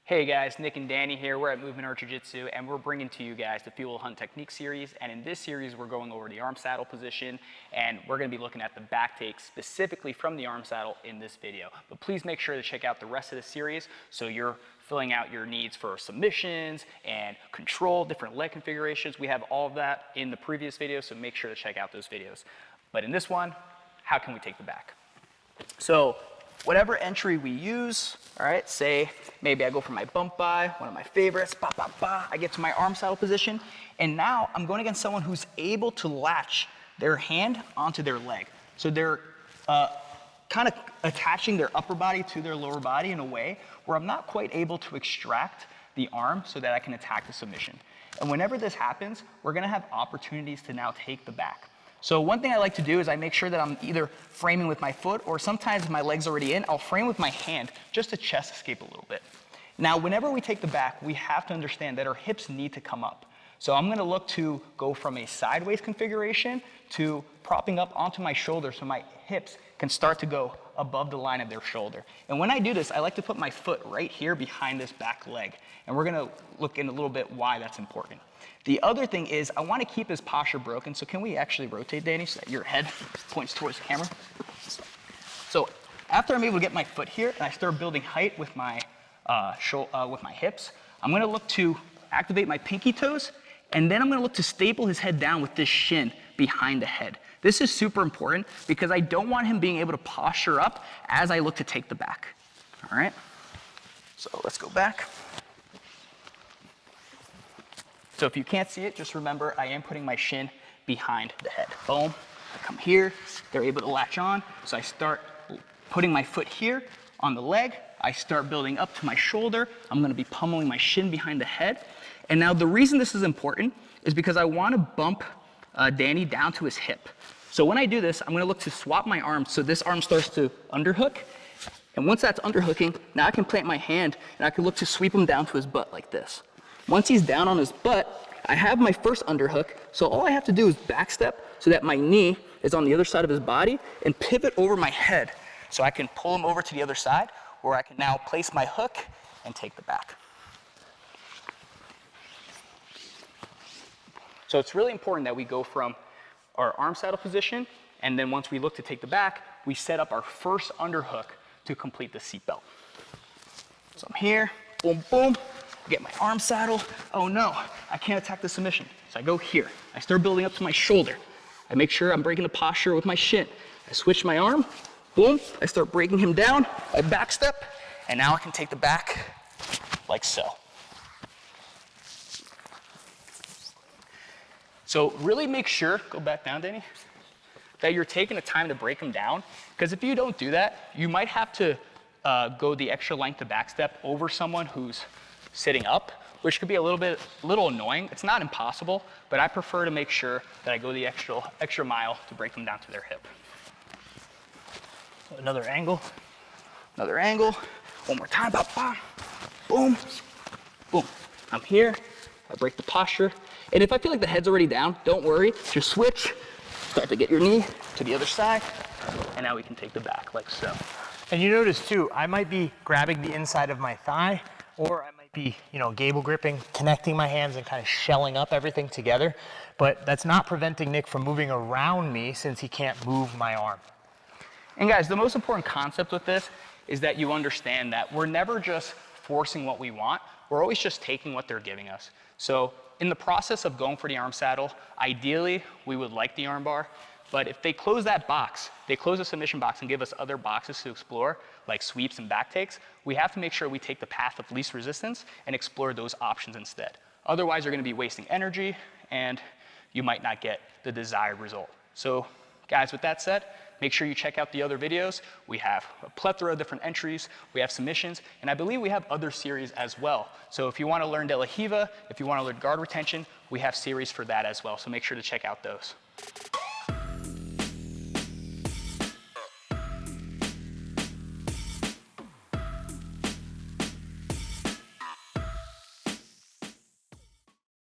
Hey guys, Nick and Danny here. We're at Movement Archer Jitsu and we're bringing to you guys the Fuel Hunt Technique series. And in this series, we're going over the arm saddle position and we're going to be looking at the back take specifically from the arm saddle in this video. But please make sure to check out the rest of the series so you're filling out your needs for submissions and control, different leg configurations. We have all of that in the previous video, so make sure to check out those videos. But in this one, how can we take the back? So whatever entry we use, all right, say maybe I go for my bump by, one of my favorites, ba, ba, ba, I get to my arm saddle position, and now I'm going against someone who's able to latch their hand onto their leg. So they're kind of attaching their upper body to their lower body in a way where I'm not quite able to extract the arm so that I can attack the submission. And whenever this happens, we're gonna have opportunities to now take the back. So one thing I like to do is I make sure that I'm either framing with my foot or sometimes if my leg's already in, I'll frame with my hand just to chest escape a little bit. Now, whenever we take the back, we have to understand that our hips need to come up. So I'm gonna look to go from a sideways configuration to propping up onto my shoulder so my hips can start to go above the line of their shoulder. And when I do this, I like to put my foot right here behind this back leg. And we're gonna look in a little bit why that's important. The other thing is I wanna keep his posture broken. So can we actually rotate, Danny, so that your head points towards the camera? So after I'm able to get my foot here and I start building height with my hips, I'm gonna look to activate my pinky toes, and then I'm gonna look to staple his head down with this shin behind the head. This is super important because I don't want him being able to posture up as I look to take the back. All right, so let's go back. So if you can't see it, just remember I am putting my shin behind the head. Boom, I come here, they're able to latch on, so I start putting my foot here on the leg, I start building up to my shoulder, I'm gonna be pummeling my shin behind the head. And now the reason this is important is because I wanna bump Danny down to his hip. So when I do this, I'm gonna look to swap my arms so this arm starts to underhook. And once that's underhooking, now I can plant my hand and I can look to sweep him down to his butt like this. Once he's down on his butt, I have my first underhook, so all I have to do is back step so that my knee is on the other side of his body and pivot over my head so I can pull him over to the other side where I can now place my hook and take the back. So it's really important that we go from our arm saddle position, and then once we look to take the back, we set up our first underhook to complete the seatbelt. So I'm here, boom, boom, get my arm saddle. Oh no, I can't attack the submission. So I go here, I start building up to my shoulder. I make sure I'm breaking the posture with my shin. I switch my arm, boom, I start breaking him down, I back step, and now I can take the back like so. So really make sure, go back down, Danny, that you're taking the time to break them down, because if you don't do that, you might have to go the extra length of back step over someone who's sitting up, which could be a little annoying. It's not impossible, but I prefer to make sure that I go the extra mile to break them down to their hip. So another angle, one more time, bop, bop, boom, boom. I'm here, I break the posture. And if I feel like the head's already down, don't worry, just switch, start to get your knee to the other side, and now we can take the back like so. And you notice too, I might be grabbing the inside of my thigh, or I might be, gable gripping, connecting my hands and kind of shelling up everything together, but that's not preventing Nick from moving around me since he can't move my arm. And guys, the most important concept with this is that you understand that we're never just forcing what we want, we're always just taking what they're giving us. So in the process of going for the arm saddle, ideally, we would like the arm bar, but if they close that box, they close the submission box and give us other boxes to explore, like sweeps and back takes, we have to make sure we take the path of least resistance and explore those options instead. Otherwise, you're gonna be wasting energy and you might not get the desired result. So guys, with that said, make sure you check out the other videos. We have a plethora of different entries, we have submissions, and I believe we have other series as well. So if you wanna learn De La Hiva, if you wanna learn guard retention, we have series for that as well. So make sure to check out those.